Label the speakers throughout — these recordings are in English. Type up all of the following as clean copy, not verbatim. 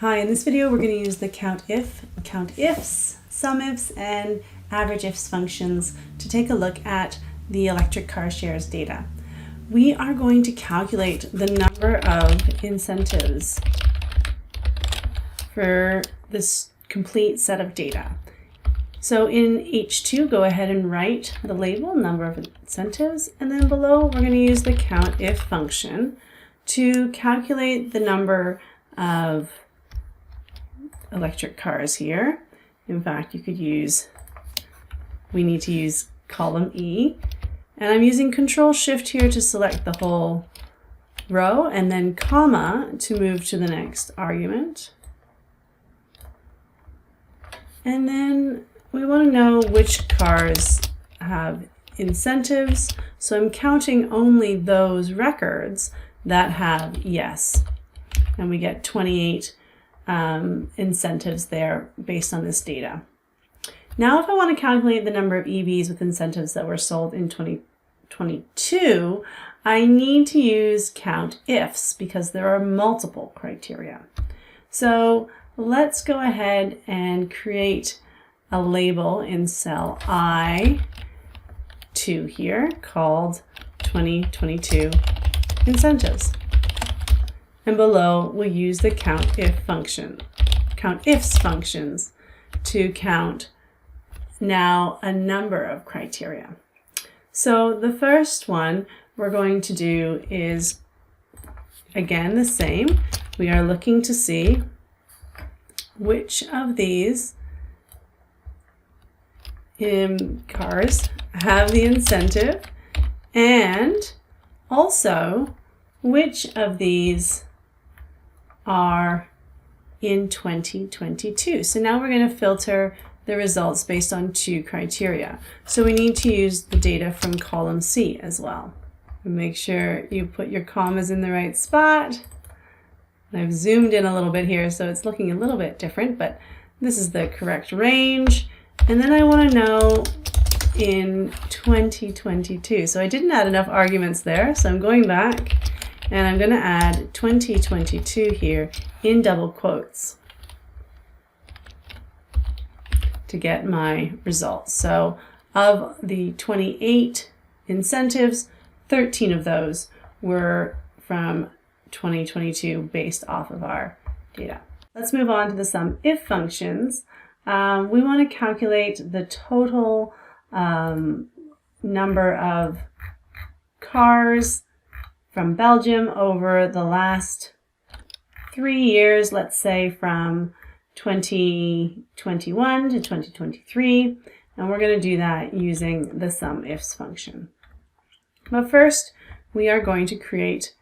Speaker 1: Hi, in this video we're going to use the COUNTIF, COUNTIFS, SUMIFS and AVERAGEIFS functions to take a look at the electric car shares data. We are going to calculate the number of incentives for this complete set of data. So in H2, go ahead and write the label, number of incentives, and then below we're going to use the COUNTIF function to calculate the number of electric cars here. In fact, we need to use column E. And I'm using Control-Shift here to select the whole row, and then comma to move to the next argument. And then we want to know which cars have incentives. So I'm counting only those records that have yes. And we get 28 incentives there based on this data. Now if I want to calculate the number of EVs with incentives that were sold in 2022, I need to use COUNTIFS because there are multiple criteria. So let's go ahead and create a label in cell I2 here called 2022 incentives. And below, we'll use the COUNTIF function, COUNTIFS functions to count now a number of criteria. So the first one we're going to do is, again, the same. We are looking to see which of these cars have the incentive, and also which of these are in 2022. So now we're going to filter the results based on two criteria. So we need to use the data from column C as well. And make sure you put your commas in the right spot. I've zoomed in a little bit here, so it's looking a little bit different, but this is the correct range. And then I want to know in 2022. So I didn't add enough arguments there, so I'm going back and I'm going to add 2022 here in double quotes to get my results. So of the 28 incentives, 13 of those were from 2022 based off of our data. Let's move on to the SUMIF functions. We want to calculate the total number of cars from Belgium over the last 3 years, let's say from 2021 to 2023, and we're going to do that using the SUMIFS function. But first, we are going to create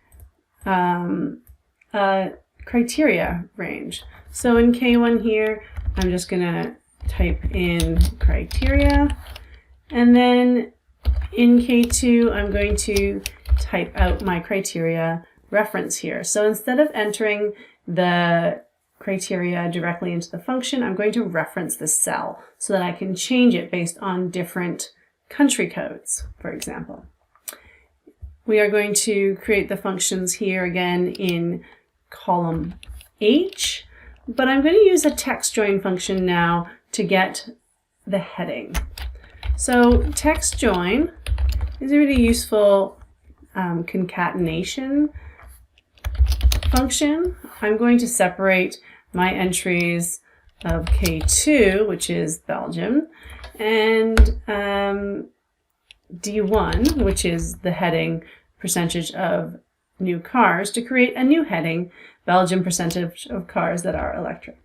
Speaker 1: a criteria range. So in K1 here, I'm just going to type in criteria, and then in K2, I'm going to type out my criteria reference here. So instead of entering the criteria directly into the function, I'm going to reference the cell so that I can change it based on different country codes, for example. We are going to create the functions here again in column H, but I'm going to use a text join function now to get the heading. So text join is a really useful concatenation function. I'm going to separate my entries of K2, which is Belgium, and D1, which is the heading percentage of new cars, to create a new heading, Belgium percentage of cars that are electric.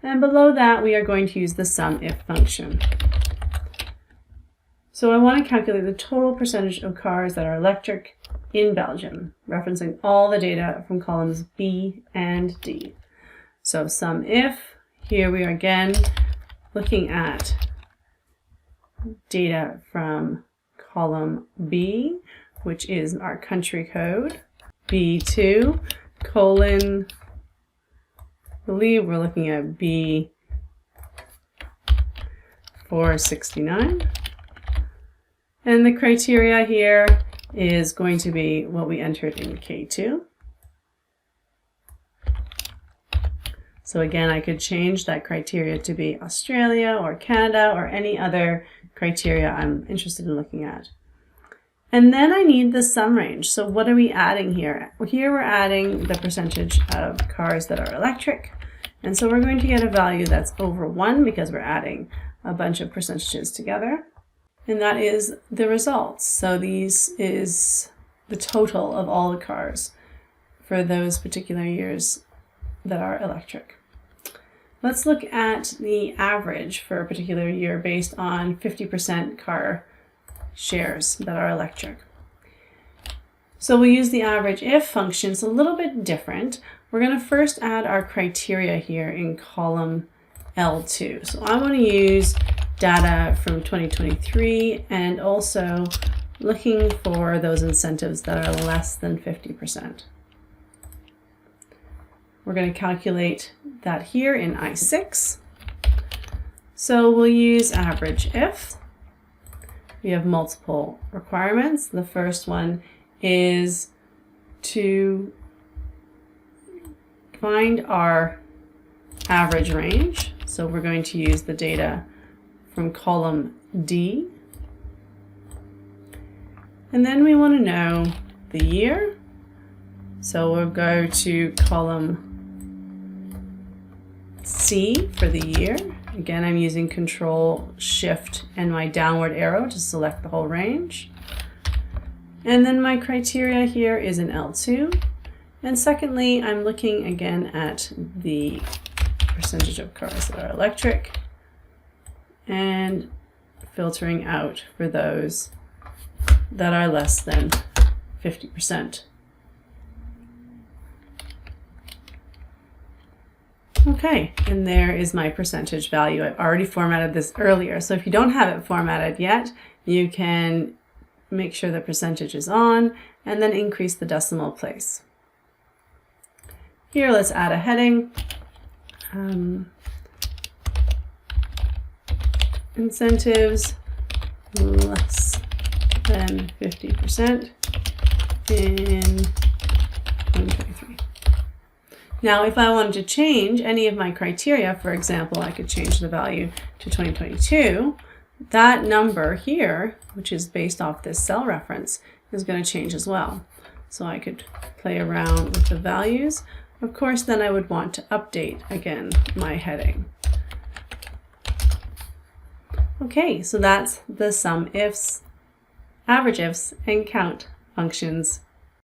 Speaker 1: And below that, we are going to use the SUMIF function. So I want to calculate the total percentage of cars that are electric in Belgium, referencing all the data from columns B and D. So SUMIF, here we are again looking at data from column B, which is our country code, B2, colon, I believe we're looking at B469. And the criteria here is going to be what we entered in K2. So again, I could change that criteria to be Australia or Canada or any other criteria I'm interested in looking at. And then I need the sum range. So what are we adding here? Here we're adding the percentage of cars that are electric. And so we're going to get a value that's over 1 because we're adding a bunch of percentages together. And that is the results. So these is the total of all the cars for those particular years that are electric. Let's look at the average for a particular year based on 50% car shares that are electric. So we'll use the average if function. It's a little bit different. We're going to first add our criteria here in column L2. So I want to use data from 2023 and also looking for those incentives that are less than 50%. We're going to calculate that here in I6. So we'll use average if. We have multiple requirements. The first one is to find our average range. So we're going to use the data from column D. And then we want to know the year. So we'll go to column C for the year. Again, I'm using Control Shift and my downward arrow to select the whole range. And then my criteria here is in L2. And secondly, I'm looking again at the percentage of cars that are electric and filtering out for those that are less than 50%. Okay, and there is my percentage value. I've already formatted this earlier, so if you don't have it formatted yet, you can make sure the percentage is on and then increase the decimal place. Here, let's add a heading. Incentives less than 50% in 2023. Now, if I wanted to change any of my criteria, for example, I could change the value to 2022. That number here, which is based off this cell reference, is going to change as well. So I could play around with the values. Of course, then I would want to update again my heading. Okay, so that's the SUMIFS, AVERAGEIFS, and COUNT functions